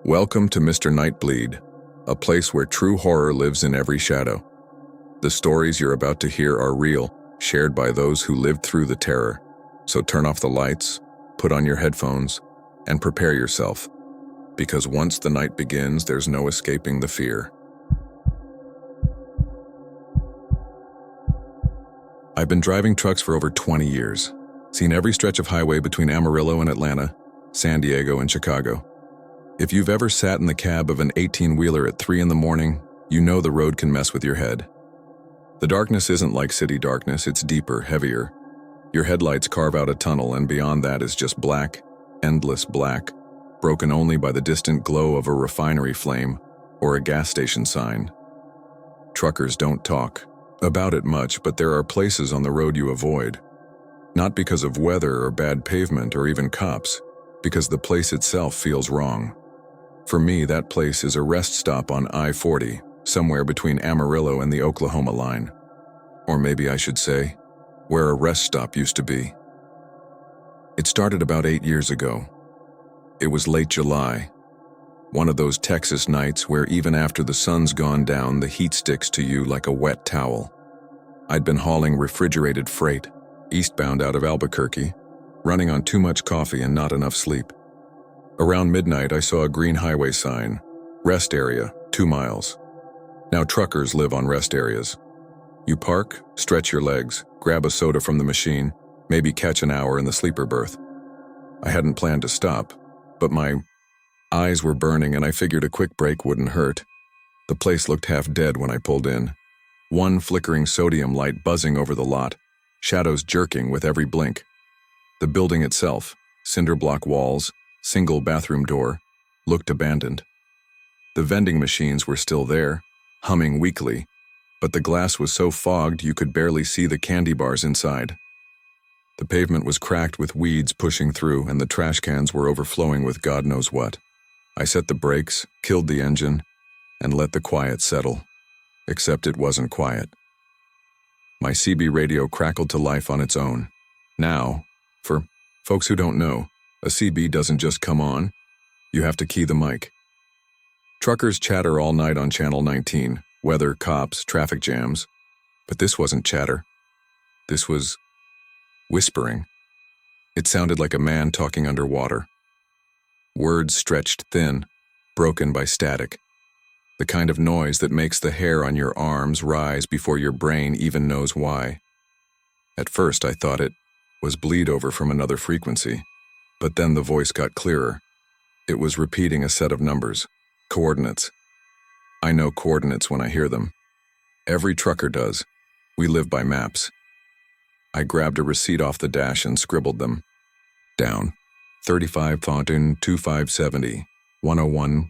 Welcome to Mr. Nightbleed, a place where true horror lives in every shadow. The stories you're about to hear are real, shared by those who lived through the terror. So turn off the lights, put on your headphones, and prepare yourself. Because once the night begins, there's no escaping the fear. I've been driving trucks for over 20 years, seen every stretch of highway between Amarillo and Atlanta, San Diego and Chicago. If you've ever sat in the cab of an 18-wheeler at 3 in the morning, you know the road can mess with your head. The darkness isn't like city darkness, it's deeper, heavier. Your headlights carve out a tunnel, and beyond that is just black, endless black, broken only by the distant glow of a refinery flame or a gas station sign. Truckers don't talk about it much, but there are places on the road you avoid. Not because of weather or bad pavement or even cops, because the place itself feels wrong. For me, that place is a rest stop on I-40, somewhere between Amarillo and the Oklahoma line. Or maybe I should say, where a rest stop used to be. It started about 8 years ago. It was late July, one of those Texas nights where even after the sun's gone down, the heat sticks to you like a wet towel. I'd been hauling refrigerated freight, eastbound out of Albuquerque, running on too much coffee and not enough sleep. Around midnight, I saw a green highway sign, rest area, 2 miles. Now truckers live on rest areas. You park, stretch your legs, grab a soda from the machine, maybe catch an hour in the sleeper berth. I hadn't planned to stop, but my eyes were burning and I figured a quick break wouldn't hurt. The place looked half dead when I pulled in. One flickering sodium light buzzing over the lot, shadows jerking with every blink. The building itself, cinder block walls, single bathroom door, looked abandoned. The vending machines were still there, humming weakly, but the glass was so fogged you could barely see the candy bars inside. The pavement was cracked with weeds pushing through, and the trash cans were overflowing with God knows what. I set the brakes, killed the engine, and let the quiet settle. Except it wasn't quiet. My CB radio crackled to life on its own. Now, for folks who don't know, a CB doesn't just come on, you have to key the mic. Truckers chatter all night on Channel 19, weather, cops, traffic jams. But this wasn't chatter. This was whispering. It sounded like a man talking underwater. Words stretched thin, broken by static. The kind of noise that makes the hair on your arms rise before your brain even knows why. At first I thought it was bleed over from another frequency. But then the voice got clearer. It was repeating a set of numbers, coordinates. I know coordinates when I hear them. Every trucker does. We live by maps. I grabbed a receipt off the dash and scribbled them down. 35 Thornton 2570, 101,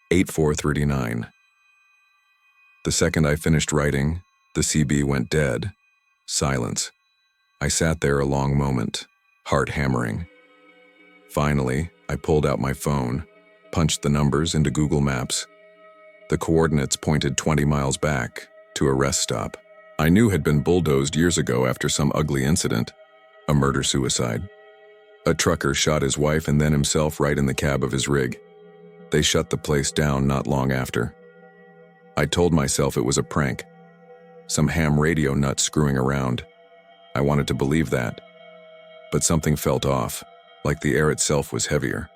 8439. The second I finished writing, the CB went dead. Silence. I sat there a long moment, heart hammering. Finally, I pulled out my phone, punched the numbers into Google Maps. The coordinates pointed 20 miles back, to a rest stop I knew had been bulldozed years ago after some ugly incident, a murder-suicide. A trucker shot his wife and then himself right in the cab of his rig. They shut the place down not long after. I told myself it was a prank, some ham radio nut screwing around. I wanted to believe that, but something felt off. Like the air itself was heavier.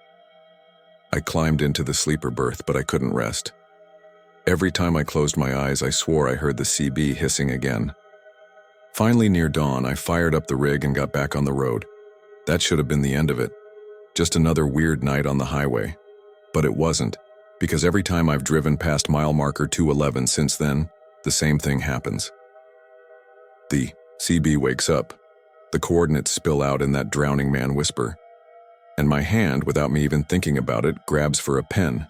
I climbed into the sleeper berth, but I couldn't rest. Every time I closed my eyes, I swore I heard the CB hissing again. Finally, near dawn, I fired up the rig and got back on the road. That should have been the end of it. Just another weird night on the highway. But it wasn't, because every time I've driven past mile marker 211 since then, the same thing happens. The CB wakes up. The coordinates spill out in that drowning man whisper. And my hand, without me even thinking about it, grabs for a pen.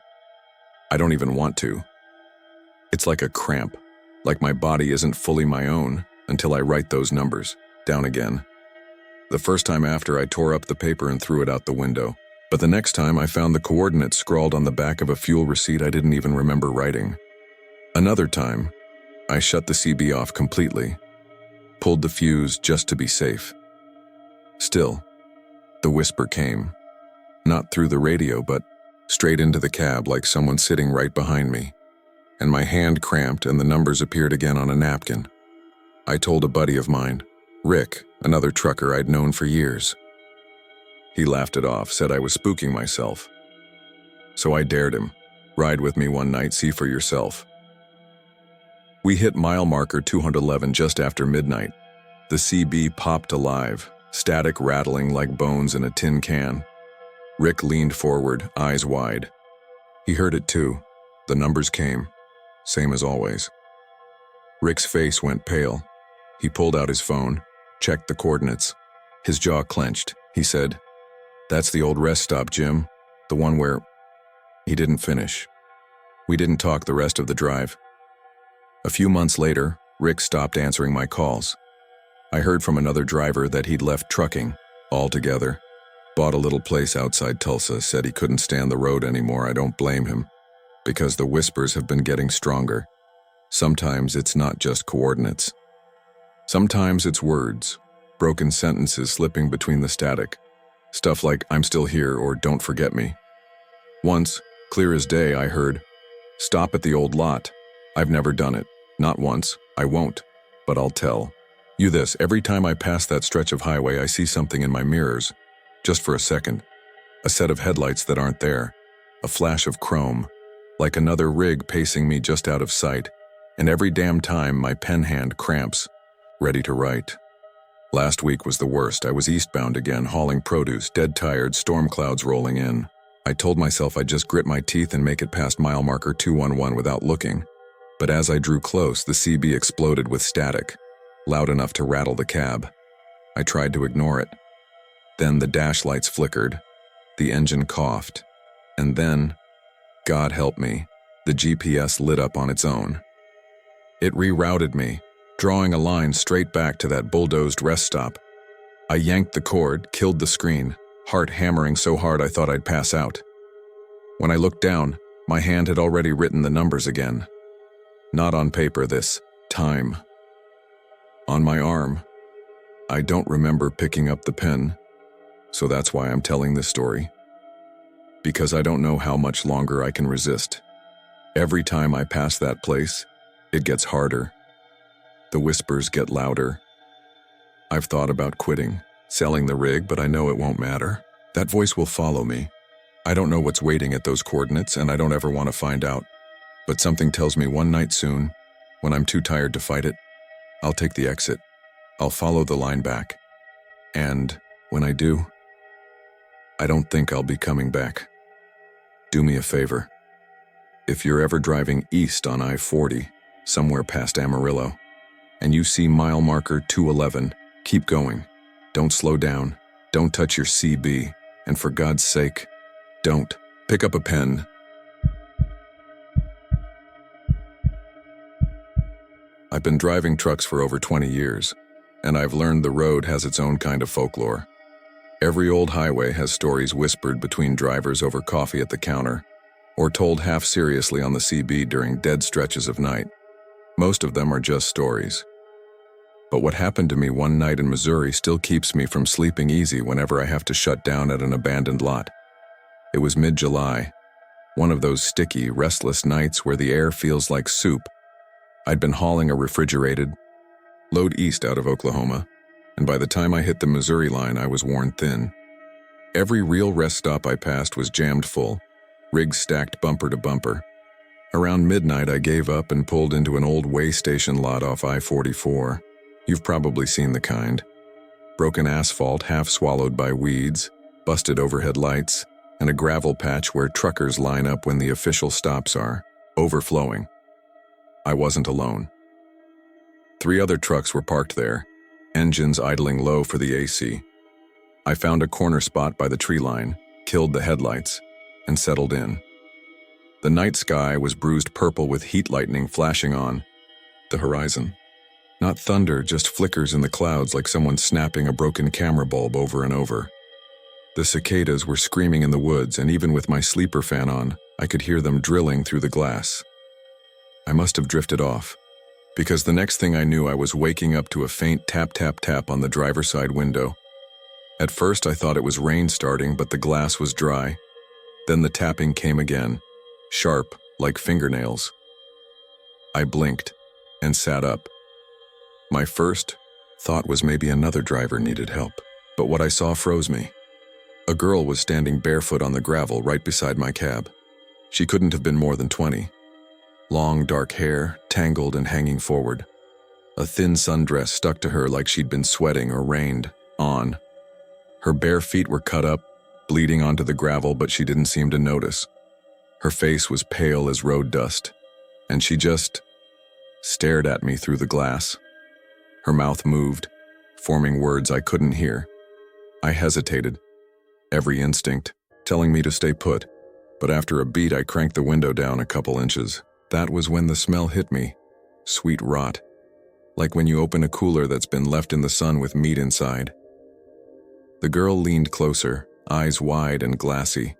I don't even want to. It's like a cramp, like my body isn't fully my own until I write those numbers down again. The first time after, I tore up the paper and threw it out the window. But the next time, I found the coordinates scrawled on the back of a fuel receipt I didn't even remember writing. Another time, I shut the CB off completely, pulled the fuse just to be safe. Still, the whisper came, not through the radio, but straight into the cab like someone sitting right behind me, and my hand cramped and the numbers appeared again on a napkin. I told a buddy of mine, Rick, another trucker I'd known for years. He laughed it off, said I was spooking myself. So I dared him, ride with me one night, see for yourself. We hit mile marker 211 just after midnight. The CB popped alive, static rattling like bones in a tin can. Rick leaned forward, eyes wide. He heard it too. The numbers came, same as always. Rick's face went pale. He pulled out his phone, checked the coordinates. His jaw clenched. He said, "That's the old rest stop, Jim. The one where..." He didn't finish. We didn't talk the rest of the drive. A few months later, Rick stopped answering my calls. I heard from another driver that he'd left trucking altogether, bought a little place outside Tulsa, said he couldn't stand the road anymore. I don't blame him, because the whispers have been getting stronger. Sometimes it's not just coordinates. Sometimes it's words, broken sentences slipping between the static. Stuff like, "I'm still here," or "Don't forget me." Once, clear as day, I heard, "Stop at the old lot." I've never done it. Not once. I won't. But I'll tell you this, every time I pass that stretch of highway, I see something in my mirrors. Just for a second. A set of headlights that aren't there. A flash of chrome. Like another rig pacing me just out of sight. And every damn time my pen hand cramps, ready to write. Last week was the worst. I was eastbound again, hauling produce, dead tired, storm clouds rolling in. I told myself I'd just grit my teeth and make it past mile marker 211 without looking. But as I drew close, the CB exploded with static, loud enough to rattle the cab. I tried to ignore it. Then the dash lights flickered, the engine coughed, and then, God help me, the GPS lit up on its own. It rerouted me, drawing a line straight back to that bulldozed rest stop. I yanked the cord, killed the screen, heart hammering so hard I thought I'd pass out. When I looked down, my hand had already written the numbers again. Not on paper this time. On my arm. I don't remember picking up the pen, so that's why I'm telling this story. Because I don't know how much longer I can resist. Every time I pass that place, it gets harder. The whispers get louder. I've thought about quitting, selling the rig, but I know it won't matter. That voice will follow me. I don't know what's waiting at those coordinates, and I don't ever want to find out. But something tells me one night soon, when I'm too tired to fight it, I'll take the exit. I'll follow the line back. And when I do, I don't think I'll be coming back. Do me a favor. If you're ever driving east on I-40, somewhere past Amarillo, and you see mile marker 211, keep going. Don't slow down. Don't touch your CB. And for God's sake, don't. Pick up a pen. I've been driving trucks for over 20 years, and I've learned the road has its own kind of folklore. Every old highway has stories whispered between drivers over coffee at the counter, or told half seriously on the CB during dead stretches of night. Most of them are just stories. But what happened to me one night in Missouri still keeps me from sleeping easy whenever I have to shut down at an abandoned lot. It was mid-July, one of those sticky, restless nights where the air feels like soup. I'd been hauling a refrigerated load east out of Oklahoma, and by the time I hit the Missouri line, I was worn thin. Every real rest stop I passed was jammed full, rigs stacked bumper to bumper. Around midnight, I gave up and pulled into an old way station lot off I-44. You've probably seen the kind. Broken asphalt half swallowed by weeds, busted overhead lights, and a gravel patch where truckers line up when the official stops are, overflowing. I wasn't alone. 3 other trucks were parked there, engines idling low for the AC. I found a corner spot by the tree line, killed the headlights, and settled in. The night sky was bruised purple with heat lightning flashing on the horizon. Not thunder, just flickers in the clouds like someone snapping a broken camera bulb over and over. The cicadas were screaming in the woods, and even with my sleeper fan on, I could hear them drilling through the glass. I must have drifted off, because the next thing I knew I was waking up to a faint tap tap tap on the driver's side window. At first I thought it was rain starting, but the glass was dry. Then the tapping came again, sharp, like fingernails. I blinked and sat up. My first thought was maybe another driver needed help, but what I saw froze me. A girl was standing barefoot on the gravel right beside my cab. She couldn't have been more than 20. Long, dark hair, tangled and hanging forward. A thin sundress stuck to her like she'd been sweating or rained on. Her bare feet were cut up, bleeding onto the gravel, but she didn't seem to notice. Her face was pale as road dust, and she just stared at me through the glass. Her mouth moved, forming words I couldn't hear. I hesitated, every instinct telling me to stay put, but after a beat I cranked the window down a couple inches. That was when the smell hit me. Sweet rot. Like when you open a cooler that's been left in the sun with meat inside. The girl leaned closer, eyes wide and glassy.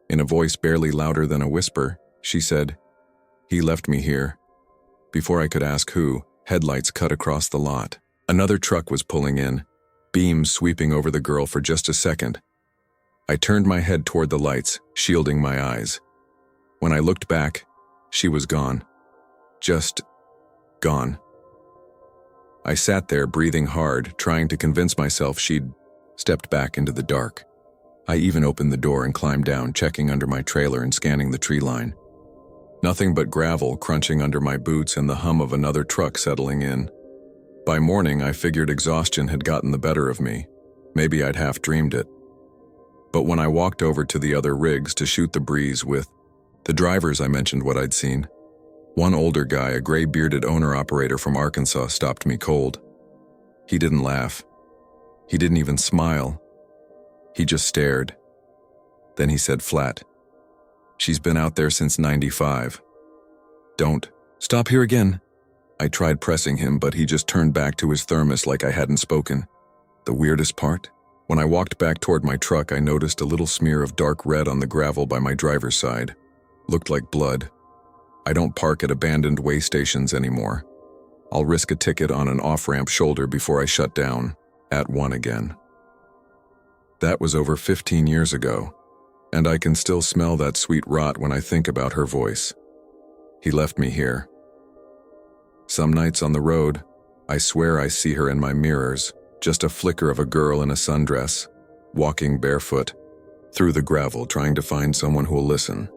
In a voice barely louder than a whisper, she said, "He left me here." Before I could ask who, headlights cut across the lot. Another truck was pulling in, beams sweeping over the girl for just a second. I turned my head toward the lights, shielding my eyes. When I looked back, she was gone. Just gone. I sat there breathing hard, trying to convince myself she'd stepped back into the dark. I even opened the door and climbed down, checking under my trailer and scanning the tree line. Nothing but gravel crunching under my boots and the hum of another truck settling in. By morning, I figured exhaustion had gotten the better of me. Maybe I'd half dreamed it. But when I walked over to the other rigs to shoot the breeze with the drivers, I mentioned what I'd seen. One older guy, a gray-bearded owner-operator from Arkansas, stopped me cold. He didn't laugh. He didn't even smile. He just stared. Then he said flat, "She's been out there since '95. Don't stop here again." I tried pressing him, but he just turned back to his thermos like I hadn't spoken. The weirdest part? When I walked back toward my truck, I noticed a little smear of dark red on the gravel by my driver's side. Looked like blood. I don't park at abandoned way stations anymore. I'll risk a ticket on an off-ramp shoulder before I shut down at one again. That was over 15 years ago, and I can still smell that sweet rot when I think about her voice. He left me here. Some nights on the road, I swear I see her in my mirrors, just a flicker of a girl in a sundress, walking barefoot, through the gravel trying to find someone who'll listen.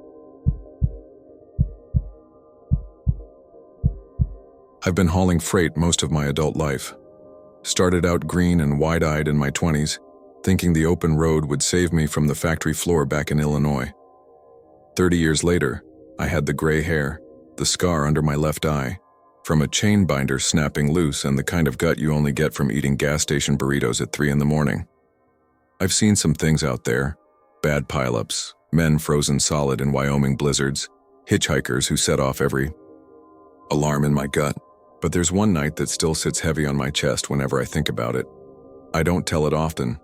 I've been hauling freight most of my adult life. Started out green and wide-eyed in my 20s, thinking the open road would save me from the factory floor back in Illinois. 30 years later, I had the gray hair, the scar under my left eye, from a chain binder snapping loose, and the kind of gut you only get from eating gas station burritos at 3 in the morning. I've seen some things out there: bad pileups, men frozen solid in Wyoming blizzards, hitchhikers who set off every alarm in my gut. But there's one night that still sits heavy on my chest whenever I think about it. I don't tell it often.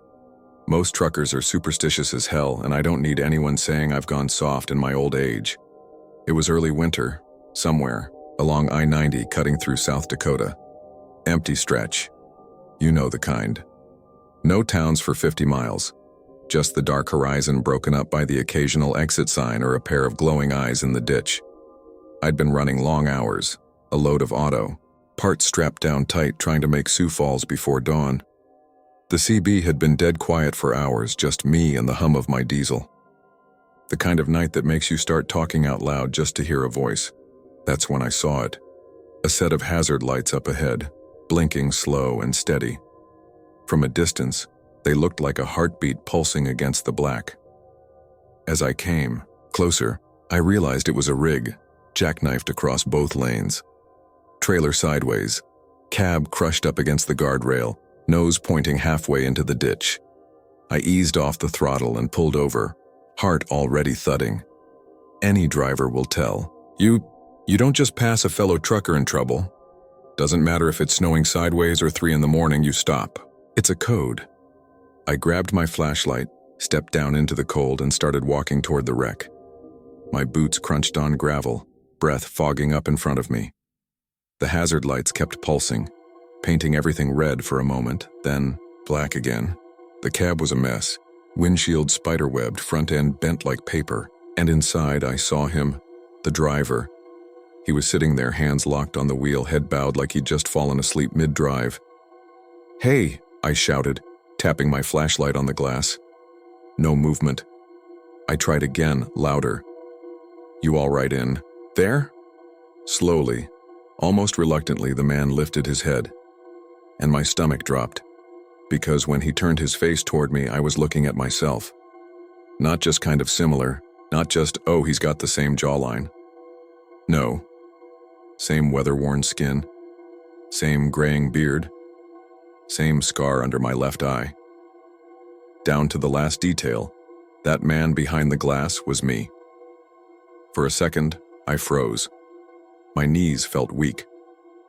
Most truckers are superstitious as hell, and I don't need anyone saying I've gone soft in my old age. It was early winter, somewhere, along I-90 cutting through South Dakota. Empty stretch. You know the kind. No towns for 50 miles. Just the dark horizon broken up by the occasional exit sign or a pair of glowing eyes in the ditch. I'd been running long hours, a load of auto, parts strapped down tight trying to make Sioux Falls before dawn. The CB had been dead quiet for hours, just me and the hum of my diesel. The kind of night that makes you start talking out loud just to hear a voice. That's when I saw it. A set of hazard lights up ahead, blinking slow and steady. From a distance, they looked like a heartbeat pulsing against the black. As I came closer, I realized it was a rig, jackknifed across both lanes. Trailer sideways, cab crushed up against the guardrail, nose pointing halfway into the ditch. I eased off the throttle and pulled over, heart already thudding. Any driver will tell. You don't just pass a fellow trucker in trouble. Doesn't matter if it's snowing sideways or 3 in the morning, you stop. It's a code. I grabbed my flashlight, stepped down into the cold, and started walking toward the wreck. My boots crunched on gravel, breath fogging up in front of me. The hazard lights kept pulsing, painting everything red for a moment, then black again. The cab was a mess, Windshield spiderwebbed, front end bent like paper, and inside I saw him, the driver. He was sitting there, hands locked on the wheel, head bowed like he'd just fallen asleep mid-drive. "Hey," I shouted, tapping my flashlight on the glass. No movement. I tried again, louder. "You all right in there?" Slowly, almost reluctantly, the man lifted his head, and my stomach dropped, because when he turned his face toward me, I was looking at myself. Not just kind of similar, not just, oh, he's got the same jawline. No. Same weather-worn skin, same graying beard, same scar under my left eye. Down to the last detail, that man behind the glass was me. For a second, I froze. My knees felt weak,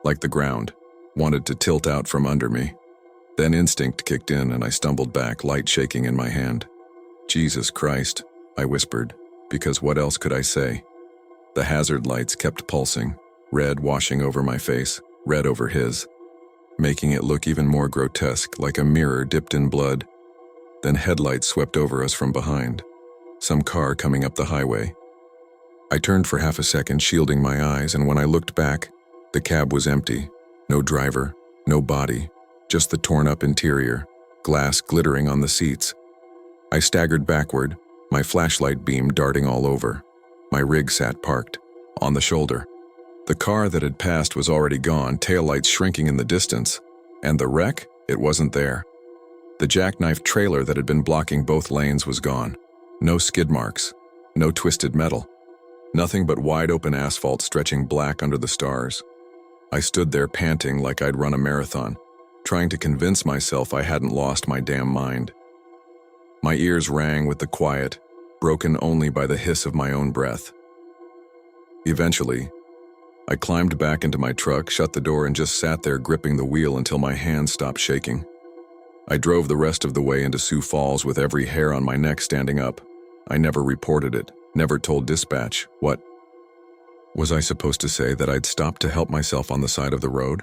like the ground wanted to tilt out from under me. Then instinct kicked in and I stumbled back, light shaking in my hand. "Jesus Christ," I whispered, because what else could I say? The hazard lights kept pulsing, red washing over my face, red over his, making it look even more grotesque, like a mirror dipped in blood. Then headlights swept over us from behind, some car coming up the highway. I turned for half a second, shielding my eyes, and when I looked back, the cab was empty. No driver, no body, just the torn-up interior, glass glittering on the seats. I staggered backward, my flashlight beam darting all over. My rig sat parked, on the shoulder. The car that had passed was already gone, taillights shrinking in the distance. And the wreck? It wasn't there. The jackknife trailer that had been blocking both lanes was gone. No skid marks, no twisted metal. Nothing but wide-open asphalt stretching black under the stars. I stood there panting like I'd run a marathon, trying to convince myself I hadn't lost my damn mind. My ears rang with the quiet, broken only by the hiss of my own breath. Eventually, I climbed back into my truck, shut the door, and just sat there gripping the wheel until my hands stopped shaking. I drove the rest of the way into Sioux Falls with every hair on my neck standing up. I never reported it, never told dispatch. What? Was I supposed to say that I'd stopped to help myself on the side of the road?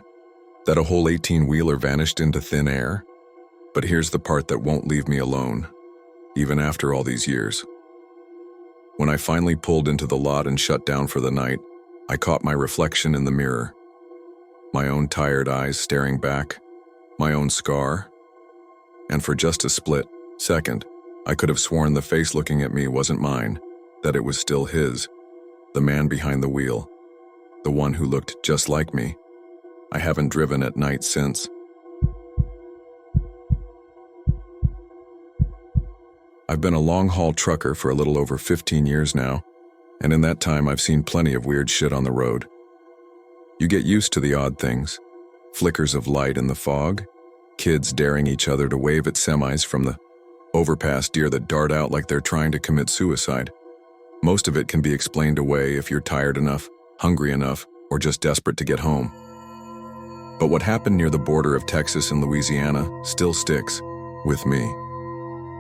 That a whole 18-wheeler vanished into thin air? But here's the part that won't leave me alone, even after all these years. When I finally pulled into the lot and shut down for the night, I caught my reflection in the mirror. My own tired eyes staring back, my own scar. And for just a split second, I could have sworn the face looking at me wasn't mine, that it was still his, the man behind the wheel, the one who looked just like me. I haven't driven at night since. I've been a long-haul trucker for a little over 15 years now, and in that time I've seen plenty of weird shit on the road. You get used to the odd things, flickers of light in the fog, kids daring each other to wave at semis from the overpass, deer that dart out like they're trying to commit suicide. Most of it can be explained away if you're tired enough, hungry enough, or just desperate to get home. But what happened near the border of Texas and Louisiana still sticks with me.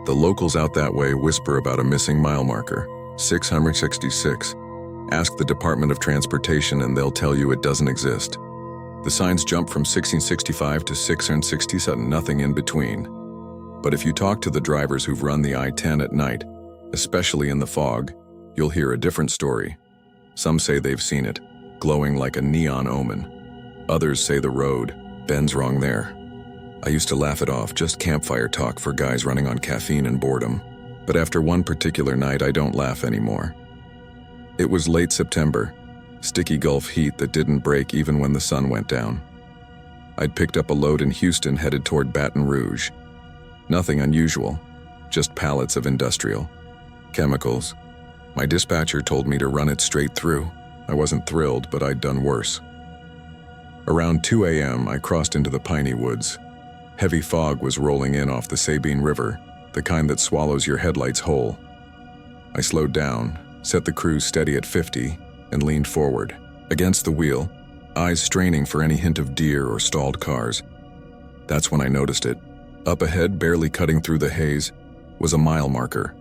The locals out that way whisper about a missing mile marker, 666. Ask the Department of Transportation and they'll tell you it doesn't exist. The signs jump from 1665 to 667, nothing in between. But if you talk to the drivers who've run the I-10 at night, especially in the fog, you'll hear a different story. Some say they've seen it, glowing like a neon omen. Others say the road bends wrong there. I used to laugh it off, just campfire talk for guys running on caffeine and boredom. But after one particular night, I don't laugh anymore. It was late September, sticky Gulf heat that didn't break even when the sun went down. I'd picked up a load in Houston headed toward Baton Rouge. Nothing unusual, just pallets of industrial chemicals. My dispatcher told me to run it straight through. I wasn't thrilled, but I'd done worse. Around 2 a.m., I crossed into the piney woods. Heavy fog was rolling in off the Sabine River, the kind that swallows your headlights whole. I slowed down, set the cruise steady at 50, and leaned forward, against the wheel, eyes straining for any hint of deer or stalled cars. That's when I noticed it. Up ahead, barely cutting through the haze, was a mile marker.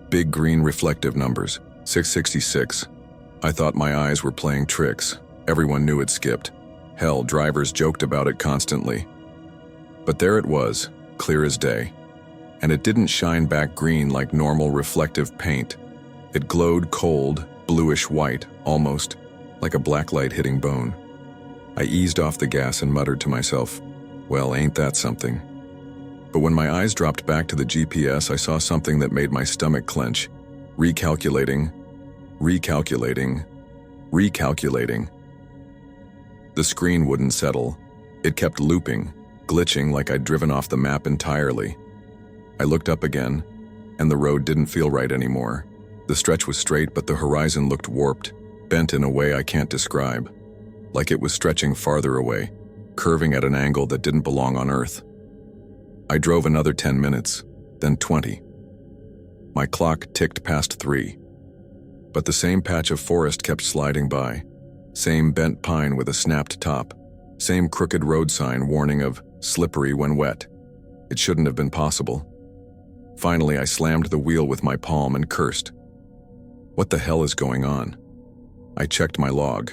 Big green reflective numbers, 666. I thought my eyes were playing tricks. Everyone knew it skipped. Hell, drivers joked about it constantly. But there it was, clear as day. and it didn't shine back green like normal reflective paint. It glowed cold, bluish white, almost like a blacklight hitting bone. I eased off the gas and muttered to myself, well, ain't that something? But when my eyes dropped back to the GPS, I saw something that made my stomach clench. Recalculating. The screen wouldn't settle. It kept looping, glitching like I'd driven off the map entirely. I looked up again, and the road didn't feel right anymore. The stretch was straight, but the horizon looked warped, bent in a way I can't describe. Like it was stretching farther away, curving at an angle that didn't belong on Earth. I drove another 10 minutes, then 20. My clock ticked past 3. But the same patch of forest kept sliding by. Same bent pine with a snapped top. Same crooked road sign warning of slippery when wet. It shouldn't have been possible. Finally, I slammed the wheel with my palm and cursed. What the hell is going on? I checked my log.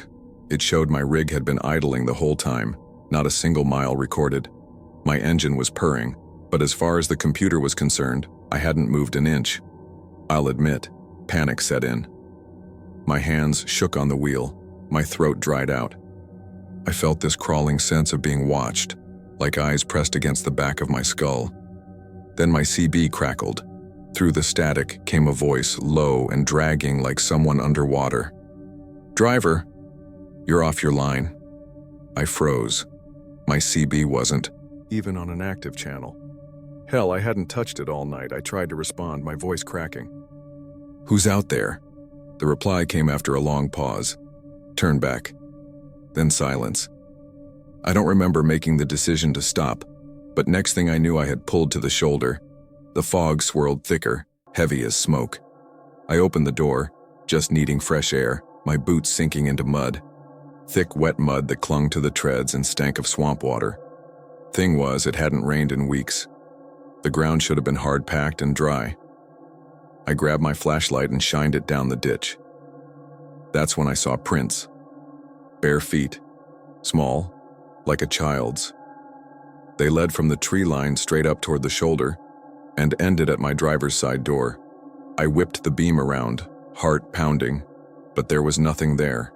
It showed my rig had been idling the whole time, not a single mile recorded. My engine was purring, but as far as the computer was concerned, I hadn't moved an inch. I'll admit, panic set in. My hands shook on the wheel. My throat dried out. I felt this crawling sense of being watched, like eyes pressed against the back of my skull. Then my CB crackled. Through the static came a voice, low and dragging like someone underwater. "Driver, you're off your line." I froze. My CB wasn't even on an active channel. Hell, I hadn't touched it all night. I tried to respond, my voice cracking. "Who's out there?" The reply came after a long pause. Turn back. Then silence. I don't remember making the decision to stop, but next thing I knew I had pulled to the shoulder. The fog swirled thicker, heavy as smoke. I opened the door, just needing fresh air, my boots sinking into mud. Thick, wet mud that clung to the treads and stank of swamp water. Thing was, it hadn't rained in weeks. The ground should have been hard-packed and dry. I grabbed my flashlight and shined it down the ditch. That's when I saw prints. Bare feet, small, like a child's. They led from the tree line straight up toward the shoulder and ended at my driver's side door. I whipped the beam around, heart pounding, but there was nothing there.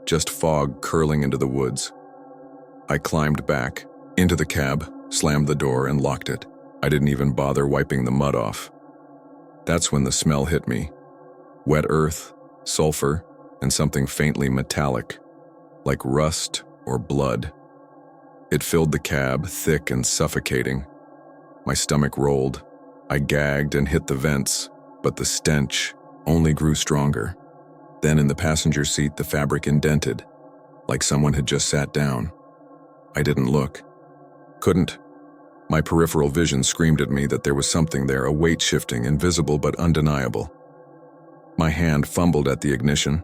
Just fog curling into the woods. I climbed back, into the cab, slammed the door, and locked it. I didn't even bother wiping the mud off. That's when the smell hit me. Wet earth, sulfur, and something faintly metallic, like rust or blood. It filled the cab, thick and suffocating. My stomach rolled. I gagged and hit the vents, but the stench only grew stronger. Then in the passenger seat, the fabric indented, like someone had just sat down. I didn't look. Couldn't. My peripheral vision screamed at me that there was something there, a weight shifting, invisible but undeniable. My hand fumbled at the ignition.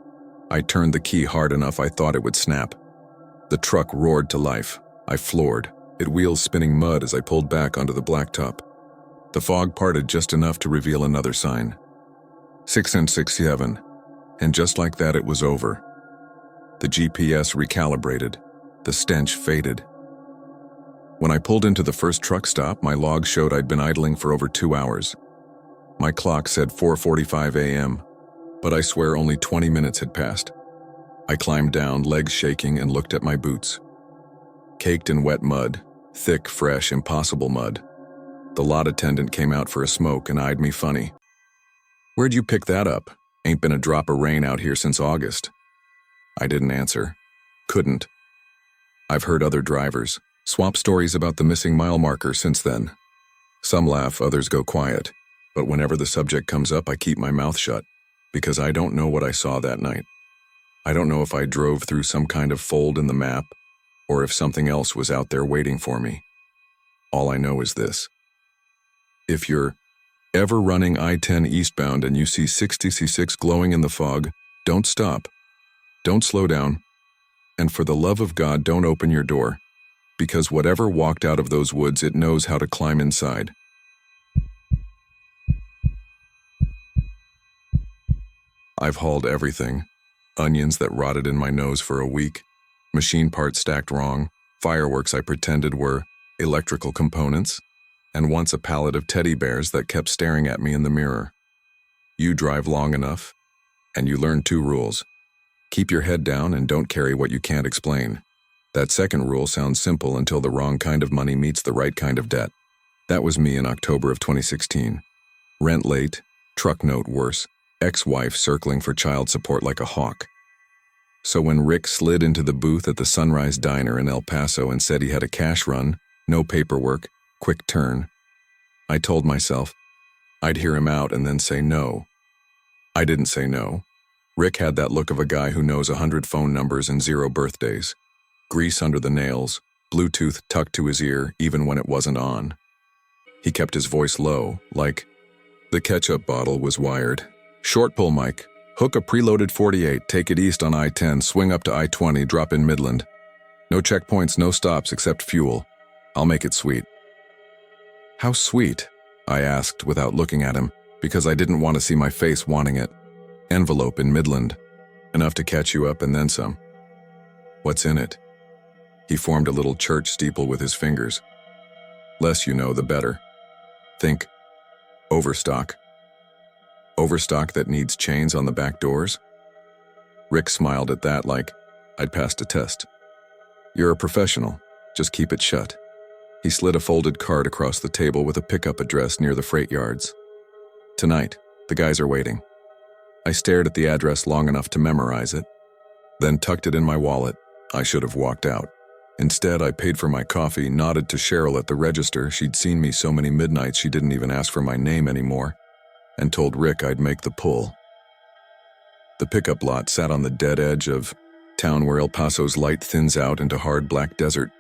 I turned the key hard enough I thought it would snap. The truck roared to life. I floored, its wheels spinning mud as I pulled back onto the blacktop. The fog parted just enough to reveal another sign. 6 and 6-7, and just like that it was over. The GPS recalibrated. The stench faded. When I pulled into the first truck stop, my log showed I'd been idling for over 2 hours. My clock said 4:45 a.m., but I swear only 20 minutes had passed. I climbed down, legs shaking, and looked at my boots. Caked in wet mud, thick, fresh, impossible mud. The lot attendant came out for a smoke and eyed me funny. "Where'd you pick that up? Ain't been a drop of rain out here since August." I didn't answer. Couldn't. I've heard other drivers swap stories about the missing mile marker since then. Some laugh, others go quiet, but whenever the subject comes up, I keep my mouth shut, because I don't know what I saw that night. I don't know if I drove through some kind of fold in the map, or if something else was out there waiting for me. All I know is this. If you're ever running I-10 eastbound and you see 60C6 glowing in the fog, don't stop. Don't slow down. And for the love of God, don't open your door. Because whatever walked out of those woods, it knows how to climb inside. I've hauled everything. Onions that rotted in my nose for a week, machine parts stacked wrong, fireworks I pretended were electrical components, and once a pallet of teddy bears that kept staring at me in the mirror. You drive long enough, and you learn 2 rules. Keep your head down and don't carry what you can't explain. That second rule sounds simple until the wrong kind of money meets the right kind of debt. That was me in October of 2016. Rent late, truck note worse, ex-wife circling for child support like a hawk. So when Rick slid into the booth at the Sunrise Diner in El Paso and said he had a cash run, no paperwork, quick turn, I told myself I'd hear him out and then say no. I didn't say no. Rick had that look of a guy who knows 100 phone numbers and 0 birthdays. Grease under the nails, Bluetooth tucked to his ear even when it wasn't on. He kept his voice low, like the ketchup bottle was wired. Short pull mic. Hook a preloaded 48, take it east on I-10, swing up to I-20, drop in Midland. No checkpoints, no stops except fuel. I'll make it sweet. How sweet? I asked without looking at him, because I didn't want to see my face wanting it. Envelope in Midland. Enough to catch you up and then some. What's in it? He formed a little church steeple with his fingers. Less you know, the better. Think. Overstock. Overstock that needs chains on the back doors? Rick smiled at that like I'd passed a test. You're a professional. Just keep it shut. He slid a folded card across the table with a pickup address near the freight yards. Tonight, the guys are waiting. I stared at the address long enough to memorize it, then tucked it in my wallet. I should have walked out. Instead, I paid for my coffee, nodded to Cheryl at the register. She'd seen me so many midnights she didn't even ask for my name anymore, and told Rick I'd make the pull. The pickup lot sat on the dead edge of town where El Paso's light thins out into hard black desert.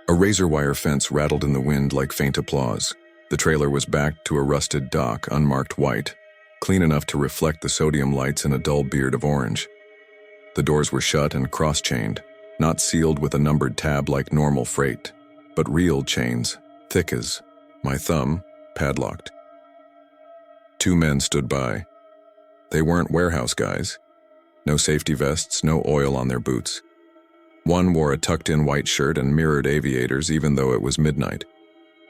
A razor wire fence rattled in the wind like faint applause. The trailer was backed to a rusted dock, unmarked white, clean enough to reflect the sodium lights in a dull beard of orange. The doors were shut and cross-chained, not sealed with a numbered tab like normal freight, but real chains, thick as my thumb, padlocked. 2 men stood by. They weren't warehouse guys. No safety vests, no oil on their boots. One wore a tucked-in white shirt and mirrored aviators even though it was midnight.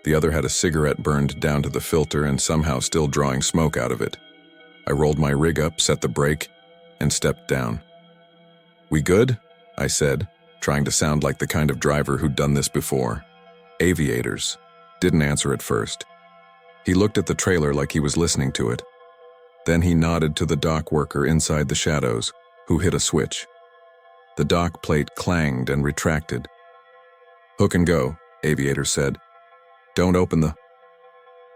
The other had a cigarette burned down to the filter and somehow still drawing smoke out of it. I rolled my rig up, set the brake, and stepped down. "We good?" I said, trying to sound like the kind of driver who'd done this before. Aviators. Didn't answer at first. He looked at the trailer like he was listening to it. Then he nodded to the dock worker inside the shadows, who hit a switch. The dock plate clanged and retracted. "Hook and go," Aviator said. "Don't open the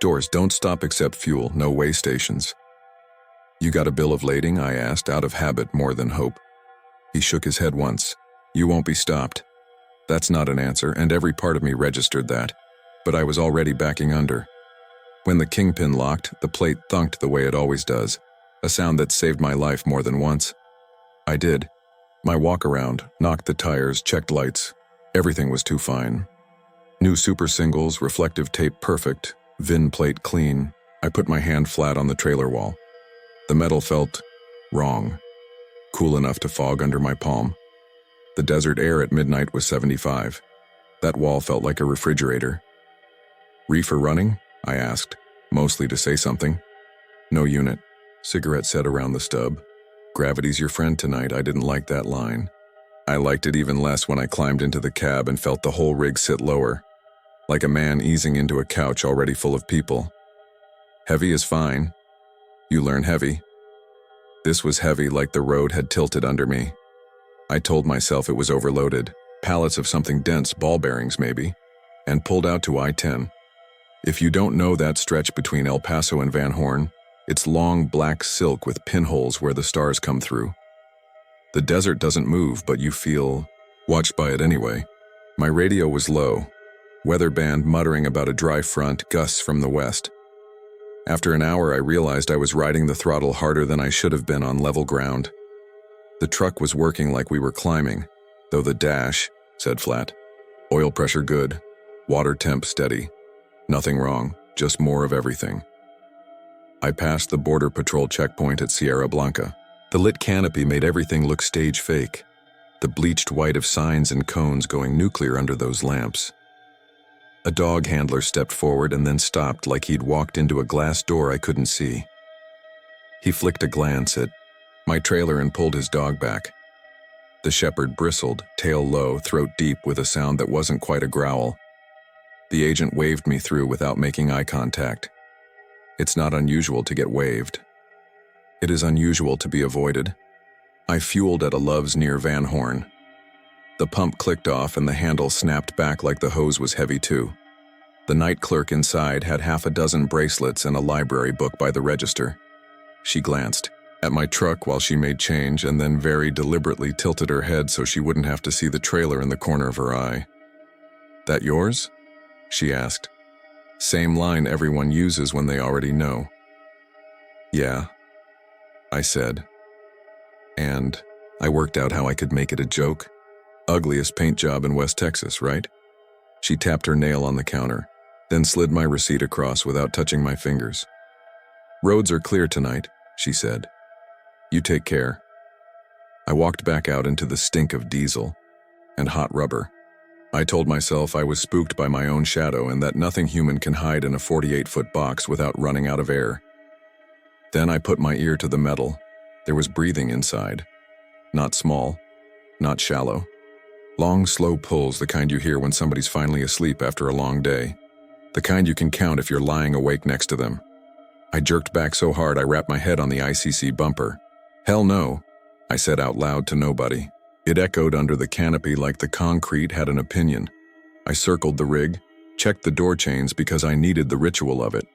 doors. Don't stop except fuel. No way stations." "You got a bill of lading?" I asked, out of habit more than hope. He shook his head once. "You won't be stopped." That's not an answer, and every part of me registered that, but I was already backing under. When the kingpin locked, the plate thunked the way it always does, a sound that saved my life more than once. I did. My walk-around, knocked the tires, checked lights. Everything was too fine. New super singles, reflective tape perfect, VIN plate clean. I put my hand flat on the trailer wall. The metal felt wrong, cool enough to fog under my palm. The desert air at midnight was 75. That wall felt like a refrigerator. "Reefer running?" I asked, mostly to say something. "No unit." Cigarette set around the stub. "Gravity's your friend tonight." I didn't like that line. I liked it even less when I climbed into the cab and felt the whole rig sit lower, like a man easing into a couch already full of people. Heavy is fine. You learn heavy. This was heavy, like the road had tilted under me. I told myself it was overloaded, pallets of something dense, ball bearings maybe, and pulled out to I-10. If you don't know that stretch between El Paso and Van Horn, it's long black silk with pinholes where the stars come through. The desert doesn't move, but you feel watched by it anyway. My radio was low, weather band muttering about a dry front, gusts from the west. After an hour, I realized I was riding the throttle harder than I should have been on level ground. The truck was working like we were climbing, though the dash said flat. Oil pressure good, water temp steady. Nothing wrong, just more of everything. I passed the Border Patrol checkpoint at Sierra Blanca. The lit canopy made everything look stage fake, the bleached white of signs and cones going nuclear under those lamps. A dog handler stepped forward and then stopped like he'd walked into a glass door I couldn't see. He flicked a glance at my trailer and pulled his dog back. The shepherd bristled, tail low, throat deep, with a sound that wasn't quite a growl. The agent waved me through without making eye contact. It's not unusual to get waved. It is unusual to be avoided. I fueled at a Love's near Van Horn. The pump clicked off and the handle snapped back like the hose was heavy too. The night clerk inside had half a dozen bracelets and a library book by the register. She glanced at my truck while she made change and then very deliberately tilted her head so she wouldn't have to see the trailer in the corner of her eye. "That yours?" she asked. Same line everyone uses when they already know. "Yeah," I said. And I worked out how I could make it a joke. "Ugliest paint job in West Texas, right?" She tapped her nail on the counter, then slid my receipt across without touching my fingers. "Roads are clear tonight," she said. "You take care." I walked back out into the stink of diesel and hot rubber. I told myself I was spooked by my own shadow and that nothing human can hide in a 48-foot box without running out of air. Then I put my ear to the metal. There was breathing inside. Not small, not shallow. Long, slow pulls, the kind you hear when somebody's finally asleep after a long day. The kind you can count if you're lying awake next to them. I jerked back so hard I wrapped my head on the ICC bumper. "Hell no," I said out loud to nobody. It echoed under the canopy like the concrete had an opinion. I circled the rig, checked the door chains because I needed the ritual of it.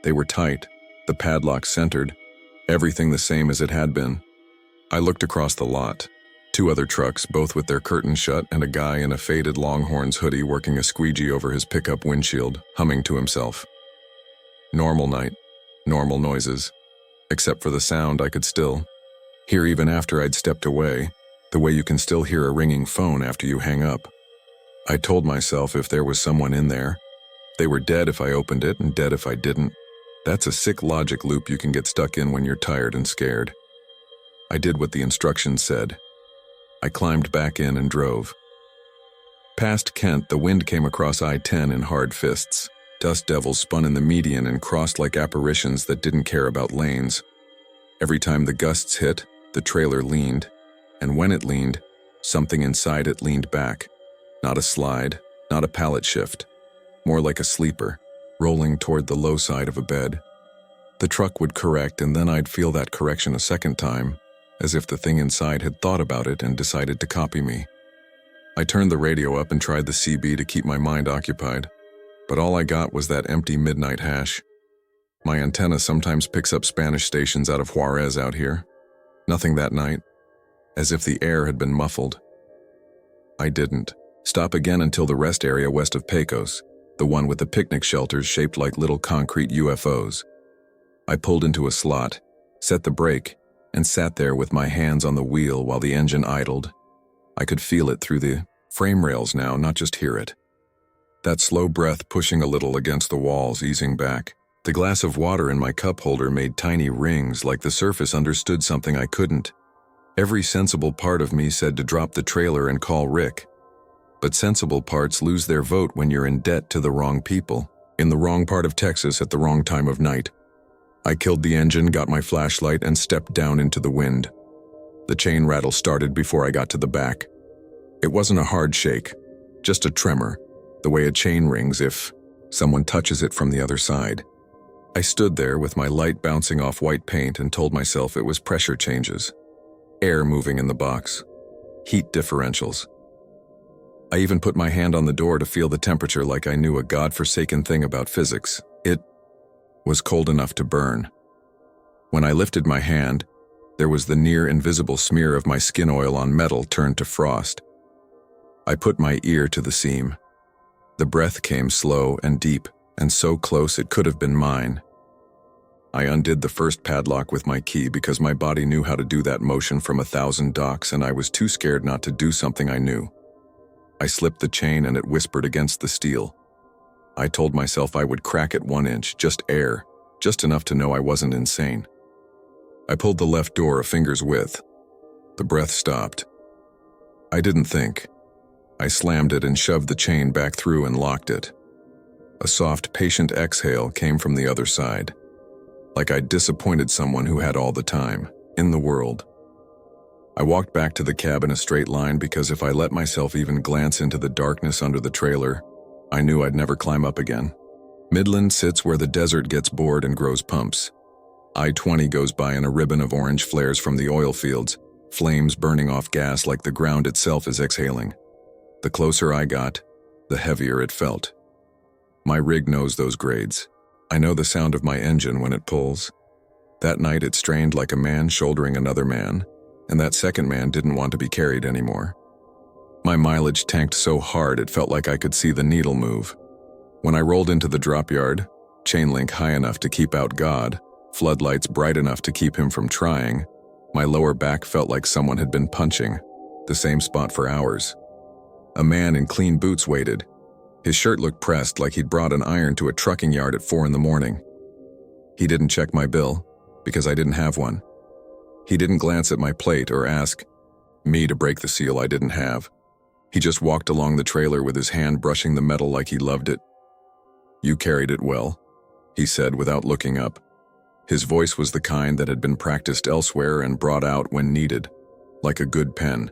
They were tight, the padlock centered, everything the same as it had been. I looked across the lot. 2 other trucks, both with their curtains shut, and a guy in a faded Longhorns hoodie working a squeegee over his pickup windshield, humming to himself. Normal night, normal noises, except for the sound I could still hear even after I'd stepped away, the way you can still hear a ringing phone after you hang up. I told myself if there was someone in there, they were dead if I opened it and dead if I didn't. That's a sick logic loop you can get stuck in when you're tired and scared. I did what the instructions said. I climbed back in and drove. Past Kent, the wind came across I-10 in hard fists. Dust devils spun in the median and crossed like apparitions that didn't care about lanes. Every time the gusts hit, the trailer leaned. And when it leaned, something inside it leaned back. Not a slide, not a pallet shift. More like a sleeper, rolling toward the low side of a bed. The truck would correct and then I'd feel that correction a second time, as if the thing inside had thought about it and decided to copy me. I turned the radio up and tried the CB to keep my mind occupied, but all I got was that empty midnight hash. My antenna sometimes picks up Spanish stations out of Juarez out here. Nothing that night. As if the air had been muffled. I didn't stop again until the rest area west of Pecos, the one with the picnic shelters shaped like little concrete UFOs. I pulled into a slot, set the brake, and sat there with my hands on the wheel while the engine idled. I could feel it through the frame rails now, not just hear it. That slow breath pushing a little against the walls, easing back. The glass of water in my cup holder made tiny rings like the surface understood something I couldn't. Every sensible part of me said to drop the trailer and call Rick. But sensible parts lose their vote when you're in debt to the wrong people, in the wrong part of Texas at the wrong time of night. I killed the engine, got my flashlight, and stepped down into the wind. The chain rattle started before I got to the back. It wasn't a hard shake, just a tremor, the way a chain rings if someone touches it from the other side. I stood there with my light bouncing off white paint and told myself it was pressure changes. Air moving in the box. Heat differentials. I even put my hand on the door to feel the temperature like I knew a godforsaken thing about physics. It was cold enough to burn. When I lifted my hand, there was the near-invisible smear of my skin oil on metal turned to frost. I put my ear to the seam. The breath came slow and deep, and so close it could have been mine. I undid the first padlock with my key because my body knew how to do that motion from 1,000 docks and I was too scared not to do something I knew. I slipped the chain and it whispered against the steel. I told myself I would crack it 1 inch, just air, just enough to know I wasn't insane. I pulled the left door a finger's width. The breath stopped. I didn't think. I slammed it and shoved the chain back through and locked it. A soft, patient exhale came from the other side, like I'd disappointed someone who had all the time in the world. I walked back to the cab in a straight line because if I let myself even glance into the darkness under the trailer, I knew I'd never climb up again. Midland sits where the desert gets bored and grows pumps. I-20 goes by in a ribbon of orange flares from the oil fields, flames burning off gas like the ground itself is exhaling. The closer I got, the heavier it felt. My rig knows those grades. I know the sound of my engine when it pulls. That night it strained like a man shouldering another man, and that second man didn't want to be carried anymore. My mileage tanked so hard it felt like I could see the needle move. When I rolled into the drop yard, chain link high enough to keep out God, floodlights bright enough to keep him from trying, my lower back felt like someone had been punching, the same spot for hours. A man in clean boots waited. His shirt looked pressed like he'd brought an iron to a trucking yard at 4 a.m. He didn't check my bill, because I didn't have one. He didn't glance at my plate or ask me to break the seal I didn't have. He just walked along the trailer with his hand brushing the metal like he loved it. "You carried it well," he said without looking up. His voice was the kind that had been practiced elsewhere and brought out when needed, like a good pen.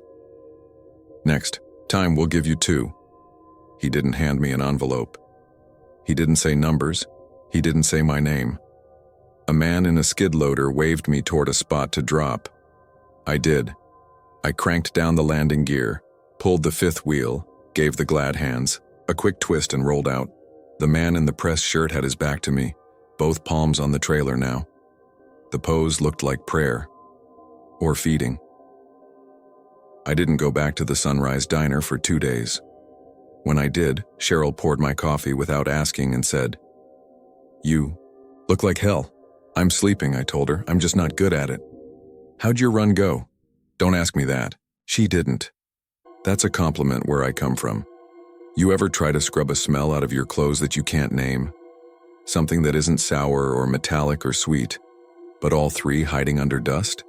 "Next time we'll give you 2. He didn't hand me an envelope. He didn't say numbers. He didn't say my name. A man in a skid loader waved me toward a spot to drop. I did. I cranked down the landing gear, pulled the 5th wheel, gave the glad hands, a quick twist and rolled out. The man in the pressed shirt had his back to me, both palms on the trailer now. The pose looked like prayer. Or feeding. I didn't go back to the Sunrise Diner for 2 days. When I did, Cheryl poured my coffee without asking and said, "You look like hell." "I'm sleeping," I told her. "I'm just not good at it." "How'd your run go?" "Don't ask me that." She didn't. That's a compliment where I come from. You ever try to scrub a smell out of your clothes that you can't name? Something that isn't sour or metallic or sweet, but all 3 hiding under dust?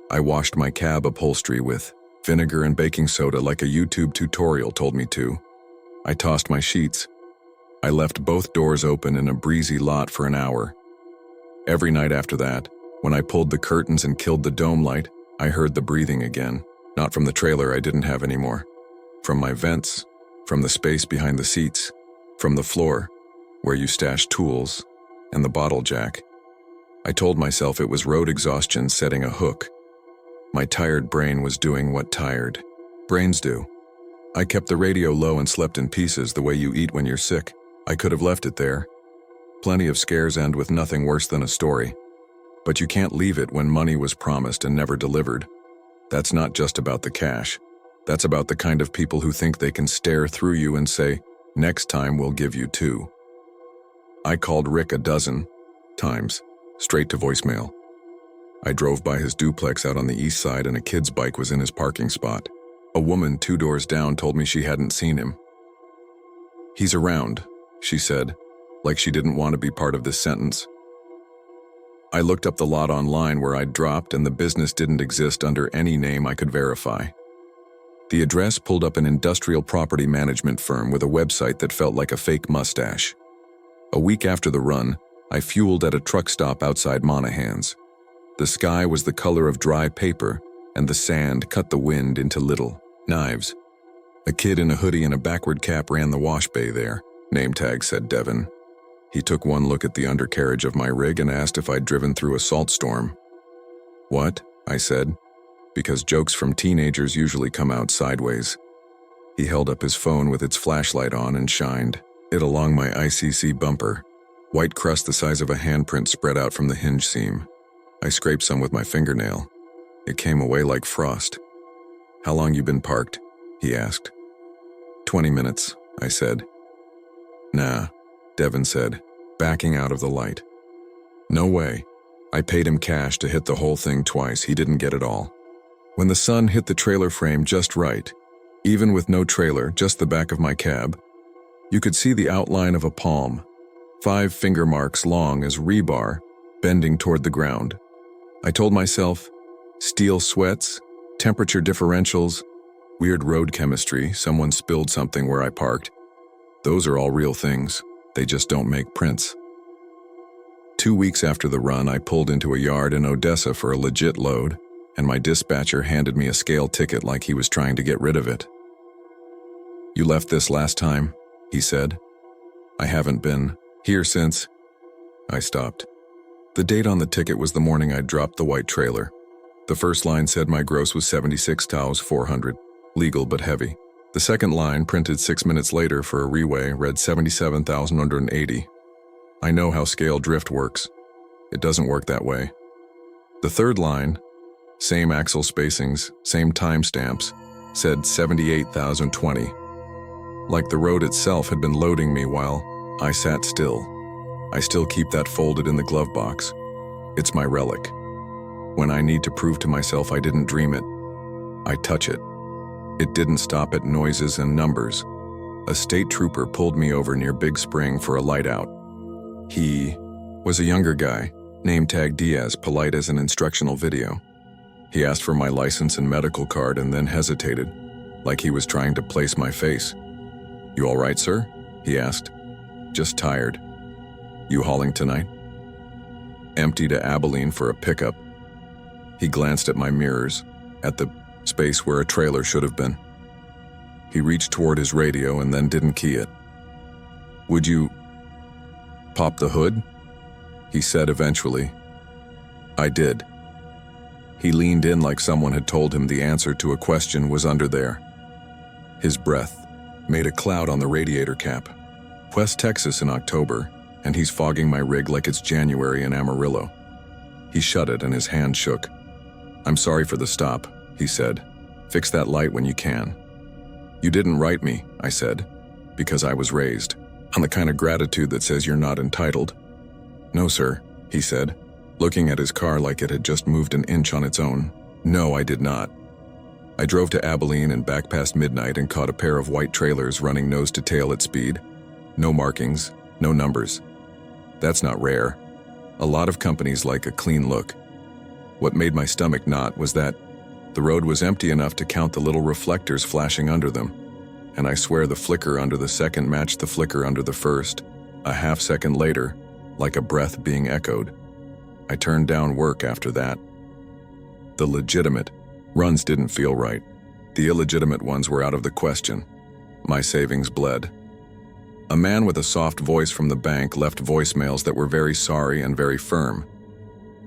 I washed my cab upholstery with vinegar and baking soda like a YouTube tutorial told me to. I tossed my sheets. I left both doors open in a breezy lot for an hour. Every night after that, when I pulled the curtains and killed the dome light, I heard the breathing again. Not from the trailer I didn't have anymore. From my vents, from the space behind the seats, from the floor, where you stash tools, and the bottle jack. I told myself it was road exhaustion setting a hook. My tired brain was doing what tired brains do. I kept the radio low and slept in pieces the way you eat when you're sick. I could have left it there. Plenty of scares end with nothing worse than a story. But you can't leave it when money was promised and never delivered. That's not just about the cash. That's about the kind of people who think they can stare through you and say, "Next time we'll give you 2. I called Rick a dozen times, straight to voicemail. I drove by his duplex out on the east side and a kid's bike was in his parking spot. A woman 2 doors down told me she hadn't seen him. "He's around," she said, like she didn't want to be part of this sentence. I looked up the lot online where I'd dropped and the business didn't exist under any name I could verify. The address pulled up an industrial property management firm with a website that felt like a fake mustache. A week after the run, I fueled at a truck stop outside Monahan's. The sky was the color of dry paper, and the sand cut the wind into little knives. A kid in a hoodie and a backward cap ran the wash bay there, name tag said Devin. He took one look at the undercarriage of my rig and asked if I'd driven through a salt storm. "What?" I said, because jokes from teenagers usually come out sideways. He held up his phone with its flashlight on and shined it along my ICC bumper. White crust the size of a handprint spread out from the hinge seam. I scraped some with my fingernail. It came away like frost. "How long you been parked?" he asked. 20 minutes, I said. "Nah," Devin said, backing out of the light. "No way. I paid him cash to hit the whole thing twice. He didn't get it all." When the sun hit the trailer frame just right, even with no trailer, just the back of my cab, you could see the outline of a palm, 5 finger marks long as rebar, bending toward the ground. I told myself, steel sweats, temperature differentials, weird road chemistry, someone spilled something where I parked. Those are all real things. They just don't make prints. 2 weeks after the run, I pulled into a yard in Odessa for a legit load, and my dispatcher handed me a scale ticket like he was trying to get rid of it. "You left this last time," he said. "I haven't been here since." I stopped. The date on the ticket was the morning I dropped the white trailer. The first line said my gross was 76,400, legal but heavy. The second line, printed 6 minutes later for a reweigh, read 77,180. I know how scale drift works. It doesn't work that way. The third line, same axle spacings, same timestamps, said 78,020. Like the road itself had been loading me while I sat still. I still keep that folded in the glove box. It's my relic. When I need to prove to myself I didn't dream it, I touch it. It didn't stop at noises and numbers. A state trooper pulled me over near Big Spring for a light out. He was a younger guy, name tag Diaz, polite as an instructional video. He asked for my license and medical card and then hesitated, like he was trying to place my face. "You all right, sir?" he asked. "Just tired." "You hauling tonight?" "Empty to Abilene for a pickup." He glanced at my mirrors, at the space where a trailer should have been. He reached toward his radio and then didn't key it. "Would you pop the hood?" he said eventually. I did. He leaned in like someone had told him the answer to a question was under there. His breath made a cloud on the radiator cap. West Texas in October, and he's fogging my rig like it's January in Amarillo. He shut it and his hand shook. "I'm sorry for the stop," he said. "Fix that light when you can." "You didn't write me," I said, because I was raised on the kind of gratitude that says you're not entitled. "No, sir," he said, looking at his car like it had just moved an inch on its own. "No, I did not. I drove to Abilene and back past midnight and caught a pair of white trailers running nose to tail at speed. No markings, no numbers. That's not rare. A lot of companies like a clean look. What made my stomach knot was that the road was empty enough to count the little reflectors flashing under them, and I swear the flicker under the second matched the flicker under the first, a half second later, like a breath being echoed. I turned down work after that. The legitimate runs didn't feel right. The illegitimate ones were out of the question. My savings bled. A man with a soft voice from the bank left voicemails that were very sorry and very firm.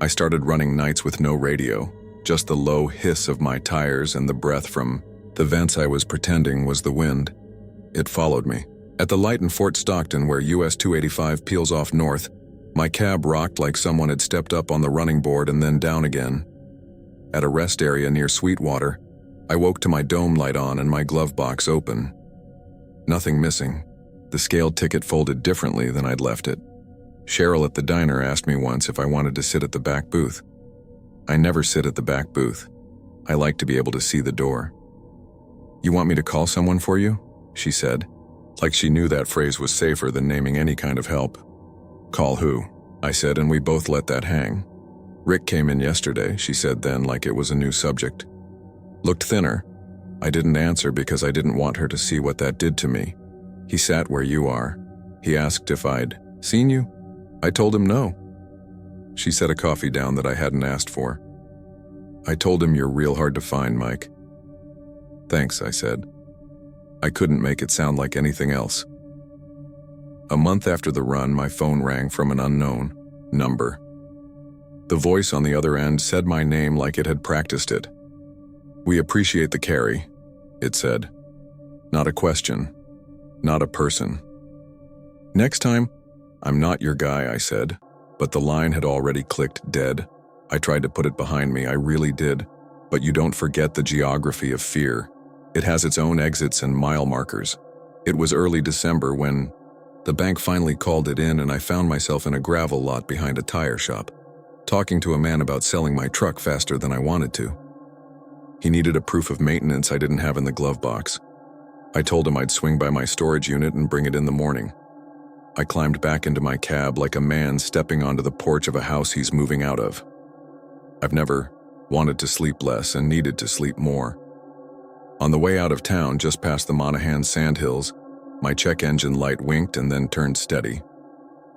I started running nights with no radio, just the low hiss of my tires and the breath from the vents I was pretending was the wind. It followed me. At the light in Fort Stockton where US 285 peels off north, my cab rocked like someone had stepped up on the running board and then down again. At a rest area near Sweetwater, I woke to my dome light on and my glove box open. Nothing missing. The scaled ticket folded differently than I'd left it. Cheryl at the diner asked me once if I wanted to sit at the back booth. I never sit at the back booth. I like to be able to see the door. "You want me to call someone for you?" she said, like she knew that phrase was safer than naming any kind of help. "Call who?" I said, and we both let that hang. "Rick came in yesterday," she said then, like it was a new subject. Looked thinner. I didn't answer because I didn't want her to see what that did to me. "He sat where you are. He asked if I'd seen you. I told him no." She set a coffee down that I hadn't asked for. "I told him you're real hard to find, Mike." "Thanks," I said. I couldn't make it sound like anything else. A month after the run, my phone rang from an unknown number. The voice on the other end said my name like it had practiced it. "We appreciate the carry," it said. Not a question. Not a person. "Next time, I'm not your guy," I said, but the line had already clicked dead. I tried to put it behind me, I really did, but you don't forget the geography of fear. It has its own exits and mile markers. It was early December when the bank finally called it in and I found myself in a gravel lot behind a tire shop, talking to a man about selling my truck faster than I wanted to. He needed a proof of maintenance I didn't have in the glove box. I told him I'd swing by my storage unit and bring it in the morning. I climbed back into my cab like a man stepping onto the porch of a house he's moving out of. I've never wanted to sleep less and needed to sleep more. On the way out of town, just past the Monaghan Sandhills, My check engine light winked and then turned steady.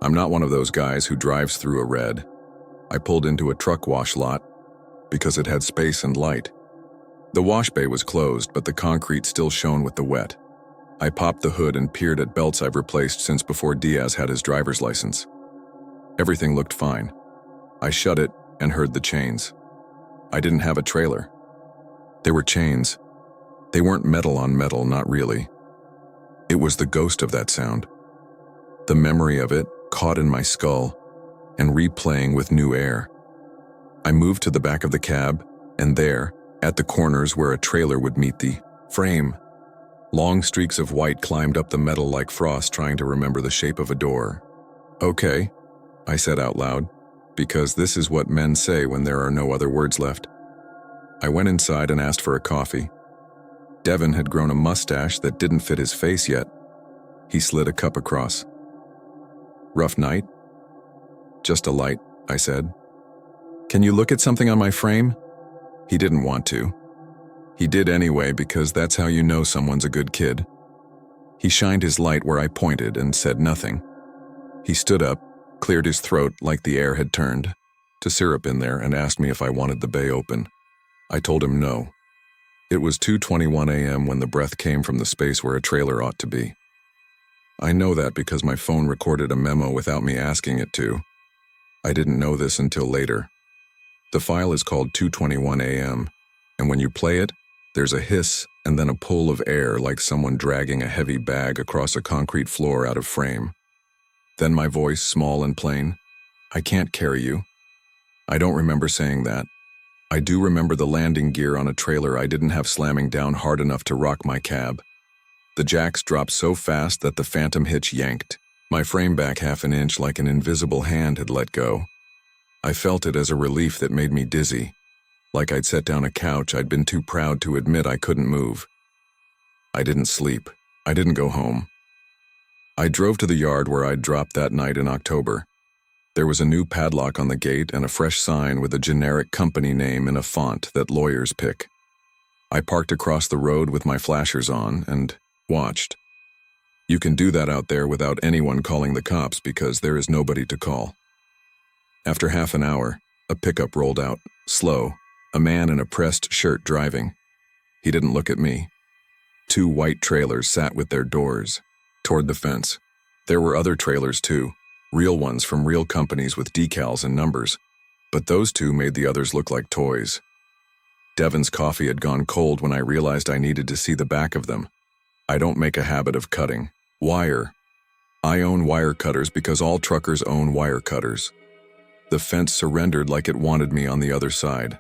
I'm not one of those guys who drives through a red. I pulled into a truck wash lot because it had space and light. The wash bay was closed, but the concrete still shone with the wet. I popped the hood and peered at belts I've replaced since before Diaz had his driver's license. Everything looked fine. I shut it and heard the chains. I didn't have a trailer. They were chains. They weren't metal on metal, not really. It was the ghost of that sound. The memory of it caught in my skull and replaying with new air. I moved to the back of the cab, and there, at the corners where a trailer would meet the frame, long streaks of white climbed up the metal like frost, trying to remember the shape of a door. "Okay," I said out loud, because this is what men say when there are no other words left. I went inside and asked for a coffee. Devin had grown a mustache that didn't fit his face yet. He slid a cup across. "Rough night?" "Just a light," I said. "Can you look at something on my frame?" He didn't want to. He did anyway, because that's how you know someone's a good kid. He shined his light where I pointed and said nothing. He stood up, cleared his throat like the air had turned to syrup in there, and asked me if I wanted the bay open. I told him no. It was 2:21 a.m. when the breath came from the space where a trailer ought to be. I know that because my phone recorded a memo without me asking it to. I didn't know this until later. The file is called 2:21 a.m., and when you play it, there's a hiss and then a pull of air like someone dragging a heavy bag across a concrete floor out of frame. Then my voice, small and plain, "I can't carry you." I don't remember saying that. I do remember the landing gear on a trailer I didn't have slamming down hard enough to rock my cab. The jacks dropped so fast that the phantom hitch yanked my frame back half an inch like an invisible hand had let go. I felt it as a relief that made me dizzy, like I'd set down a couch I'd been too proud to admit I couldn't move. I didn't sleep. I didn't go home. I drove to the yard where I'd dropped that night in October. There was a new padlock on the gate and a fresh sign with a generic company name in a font that lawyers pick. I parked across the road with my flashers on and watched. You can do that out there without anyone calling the cops because there is nobody to call. After half an hour, a pickup rolled out, slow, a man in a pressed shirt driving. He didn't look at me. 2 white trailers sat with their doors toward the fence. There were other trailers too, real ones from real companies with decals and numbers, but those 2 made the others look like toys. Devin's coffee had gone cold when I realized I needed to see the back of them. I don't make a habit of cutting wire. I own wire cutters because all truckers own wire cutters. The fence surrendered like it wanted me on the other side.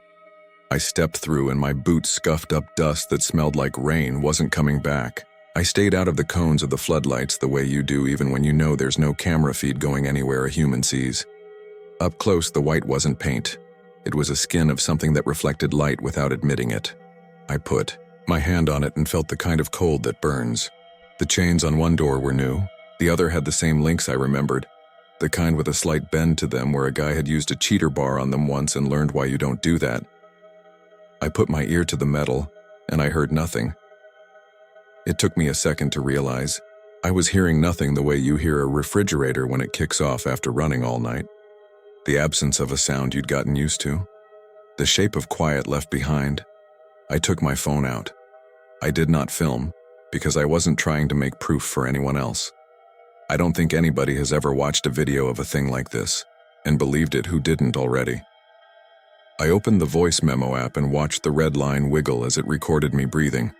I stepped through and my boots scuffed up dust that smelled like rain wasn't coming back. I stayed out of the cones of the floodlights the way you do even when you know there's no camera feed going anywhere a human sees. Up close, the white wasn't paint. It was a skin of something that reflected light without admitting it. I put my hand on it and felt the kind of cold that burns. The chains on one door were new. The other had the same links I remembered, the kind with a slight bend to them where a guy had used a cheater bar on them once and learned why you don't do that. I put my ear to the metal, and I heard nothing. It took me a second to realize I was hearing nothing the way you hear a refrigerator when it kicks off after running all night. The absence of a sound you'd gotten used to. The shape of quiet left behind. I took my phone out. I did not film, because I wasn't trying to make proof for anyone else. I don't think anybody has ever watched a video of a thing like this, and believed it who didn't already. I opened the voice memo app and watched the red line wiggle as it recorded me breathing.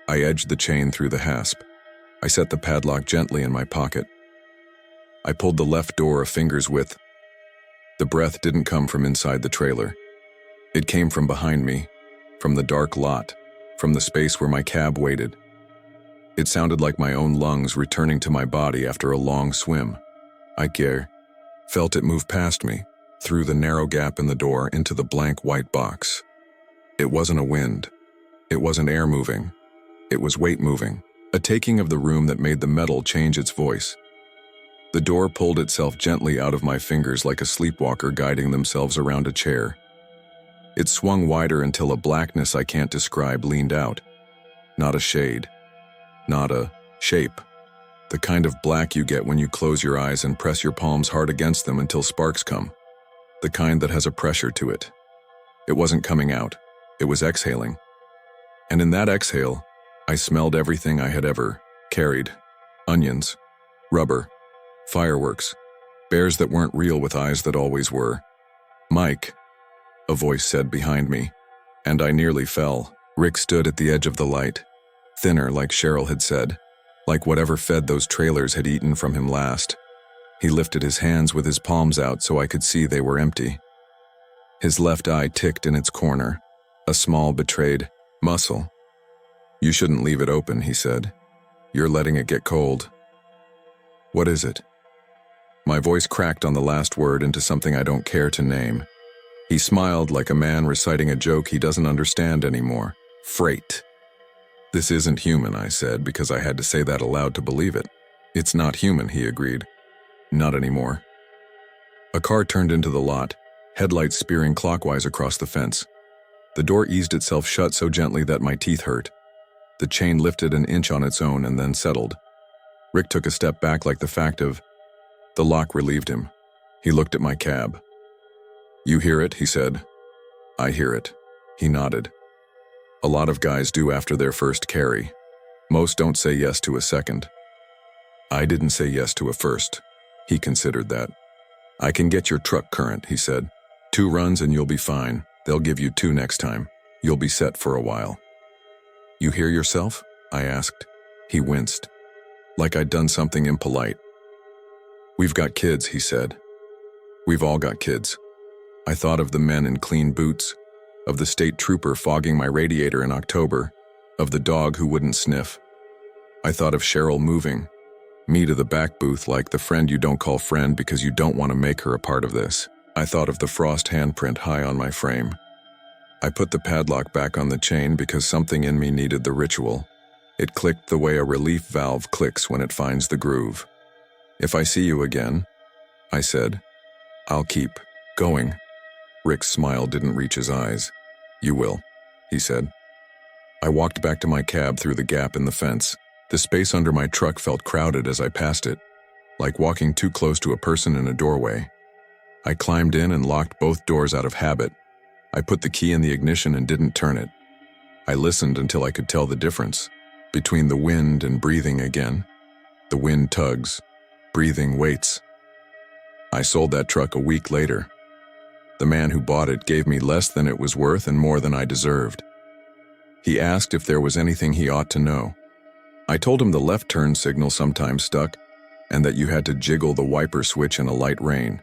I edged the chain through the hasp. I set the padlock gently in my pocket. I pulled the left door a finger's width. The breath didn't come from inside the trailer. It came from behind me, from the dark lot, from the space where my cab waited. It sounded like my own lungs returning to my body after a long swim. I felt it move past me, through the narrow gap in the door into the blank white box. It wasn't a wind. It wasn't air moving. It was weight moving, a taking of the room that made the metal change its voice. The door pulled itself gently out of my fingers like a sleepwalker guiding themselves around a chair. It swung wider until a blackness I can't describe leaned out. Not a shade. Not a shape. The kind of black you get when you close your eyes and press your palms hard against them until sparks come. The kind that has a pressure to it. It wasn't coming out. It was exhaling. And in that exhale, I smelled everything I had ever carried. Onions, rubber, fireworks, bears that weren't real with eyes that always were. "Mike," a voice said behind me, and I nearly fell. Rick stood at the edge of the light, thinner like Cheryl had said, like whatever fed those trailers had eaten from him last. He lifted his hands with his palms out so I could see they were empty. His left eye ticked in its corner, a small betrayed muscle. "You shouldn't leave it open," he said. "You're letting it get cold." "What is it?" My voice cracked on the last word into something I don't care to name. He smiled like a man reciting a joke he doesn't understand anymore. "Freight." "This isn't human," I said, because I had to say that aloud to believe it. "It's not human," he agreed. "Not anymore." A car turned into the lot, headlights spearing clockwise across the fence. The door eased itself shut so gently that my teeth hurt. The chain lifted an inch on its own and then settled. Rick took a step back like the fact of the lock relieved him. He looked at my cab. "You hear it?" he said. "I hear it." He nodded. "A lot of guys do after their first carry. Most don't say yes to a second." I didn't say yes to a first. He considered that. "I can get your truck current," he said. "2 runs and you'll be fine. They'll give you 2 next time. You'll be set for a while." "You hear yourself?" I asked. He winced, like I'd done something impolite. "We've got kids," he said. "We've all got kids." I thought of the men in clean boots, of the state trooper fogging my radiator in October, of the dog who wouldn't sniff. I thought of Cheryl moving, me to the back booth like the friend you don't call friend because you don't want to make her a part of this. I thought of the frost handprint high on my frame. I put the padlock back on the chain because something in me needed the ritual. It clicked the way a relief valve clicks when it finds the groove. "If I see you again," I said, "I'll keep going." Rick's smile didn't reach his eyes. "You will," he said. I walked back to my cab through the gap in the fence. The space under my truck felt crowded as I passed it, like walking too close to a person in a doorway. I climbed in and locked both doors out of habit. I put the key in the ignition and didn't turn it. I listened until I could tell the difference between the wind and breathing again. The wind tugs, breathing waits. I sold that truck a week later. The man who bought it gave me less than it was worth and more than I deserved. He asked if there was anything he ought to know. I told him the left turn signal sometimes stuck, and that you had to jiggle the wiper switch in a light rain.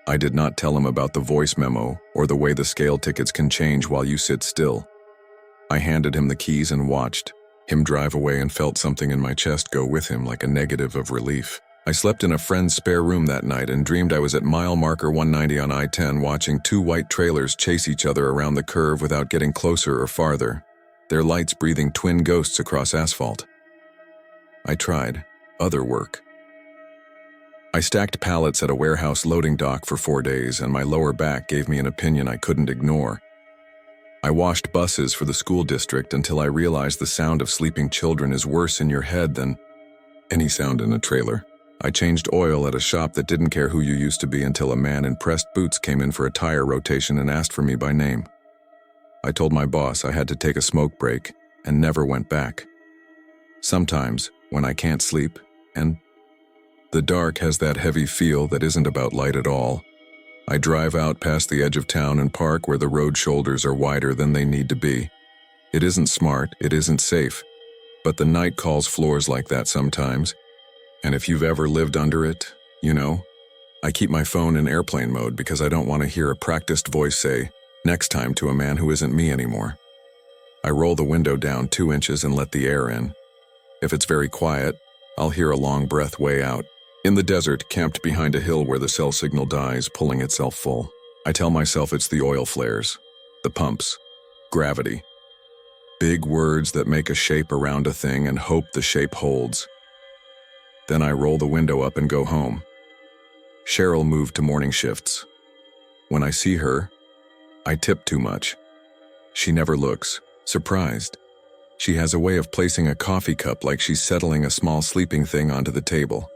I did not tell him about the voice memo or the way the scale tickets can change while you sit still. I handed him the keys and watched him drive away and felt something in my chest go with him like a negative of relief. I slept in a friend's spare room that night and dreamed I was at mile marker 190 on I-10 watching 2 white trailers chase each other around the curve without getting closer or farther, their lights breathing twin ghosts across asphalt. I tried other work. I stacked pallets at a warehouse loading dock for 4 days, and my lower back gave me an opinion I couldn't ignore. I washed buses for the school district until I realized the sound of sleeping children is worse in your head than any sound in a trailer. I changed oil at a shop that didn't care who you used to be until a man in pressed boots came in for a tire rotation and asked for me by name. I told my boss I had to take a smoke break and never went back. Sometimes, when I can't sleep, and the dark has that heavy feel that isn't about light at all, I drive out past the edge of town and park where the road shoulders are wider than they need to be. It isn't smart, it isn't safe, but the night calls floors like that sometimes. And if you've ever lived under it, you know, I keep my phone in airplane mode because I don't want to hear a practiced voice say, "next time," to a man who isn't me anymore. I roll the window down 2 inches and let the air in. If it's very quiet, I'll hear a long breath way out. In the desert, camped behind a hill where the cell signal dies, pulling itself full. I tell myself it's the oil flares, the pumps, gravity. Big words that make a shape around a thing and hope the shape holds. Then I roll the window up and go home. Cheryl moved to morning shifts. When I see her, I tip too much. She never looks surprised. She has a way of placing a coffee cup like she's settling a small sleeping thing onto the table.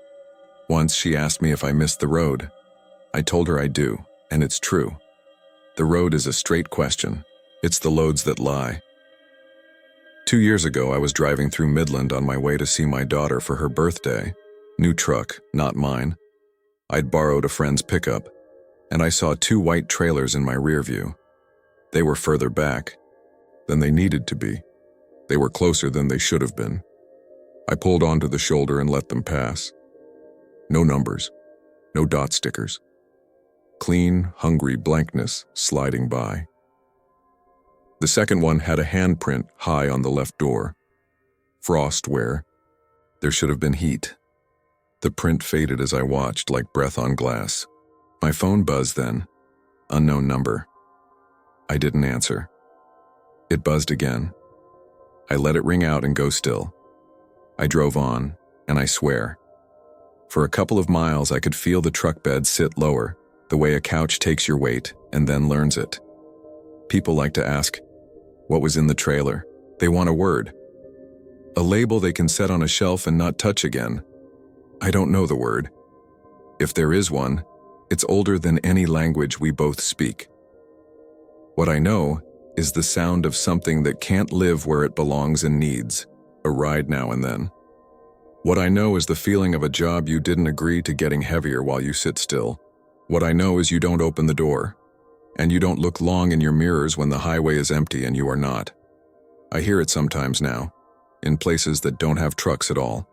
Once she asked me if I missed the road. I told her I do, and it's true. The road is a straight question. It's the loads that lie. 2 years ago, I was driving through Midland on my way to see my daughter for her birthday. New truck, not mine. I'd borrowed a friend's pickup, and I saw 2 white trailers in my rear view. They were further back than they needed to be. They were closer than they should have been. I pulled onto the shoulder and let them pass. No numbers, no dot stickers. Clean, hungry blankness sliding by. The second one had a handprint high on the left door. Frost wear. There should have been heat. The print faded as I watched, like breath on glass. My phone buzzed then. Unknown number. I didn't answer. It buzzed again. I let it ring out and go still. I drove on, and I swear, for a couple of miles I could feel the truck bed sit lower, the way a couch takes your weight and then learns it. People like to ask, what was in the trailer? They want a word. A label they can set on a shelf and not touch again. I don't know the word. If there is one, it's older than any language we both speak. What I know is the sound of something that can't live where it belongs and needs, a ride now and then. What I know is the feeling of a job you didn't agree to getting heavier while you sit still. What I know is you don't open the door, and you don't look long in your mirrors when the highway is empty and you are not. I hear it sometimes now, in places that don't have trucks at all.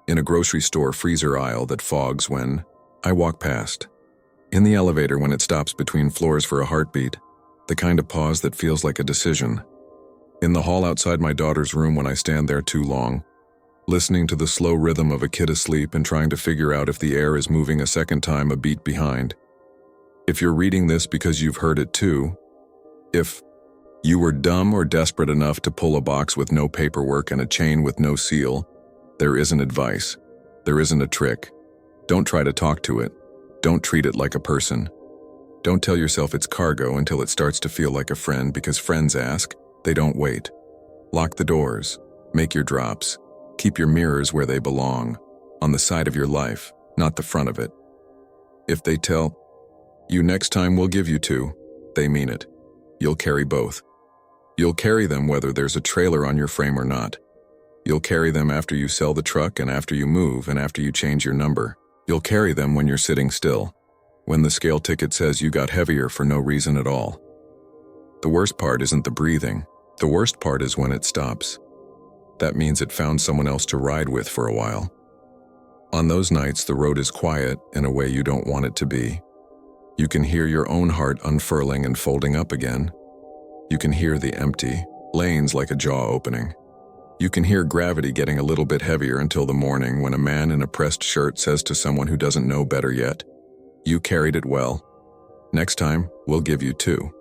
In a grocery store freezer aisle that fogs when I walk past. In the elevator when it stops between floors for a heartbeat, the kind of pause that feels like a decision. In the hall outside my daughter's room when I stand there too long, listening to the slow rhythm of a kid asleep and trying to figure out if the air is moving a second time a beat behind. If you're reading this because you've heard it too, if you were dumb or desperate enough to pull a box with no paperwork and a chain with no seal, there isn't advice. There isn't a trick. Don't try to talk to it. Don't treat it like a person. Don't tell yourself it's cargo until it starts to feel like a friend, because friends ask, they don't wait. Lock the doors. Make your drops. Keep your mirrors where they belong, on the side of your life, not the front of it. If they tell you next time we'll give you 2, they mean it. You'll carry both. You'll carry them whether there's a trailer on your frame or not. You'll carry them after you sell the truck and after you move and after you change your number. You'll carry them when you're sitting still, when the scale ticket says you got heavier for no reason at all. The worst part isn't the breathing. The worst part is when it stops. That means it found someone else to ride with for a while. On those nights, the road is quiet in a way you don't want it to be. You can hear your own heart unfurling and folding up again. You can hear the empty lanes like a jaw opening. You can hear gravity getting a little bit heavier until the morning when a man in a pressed shirt says to someone who doesn't know better yet, "You carried it well. Next time, we'll give you 2.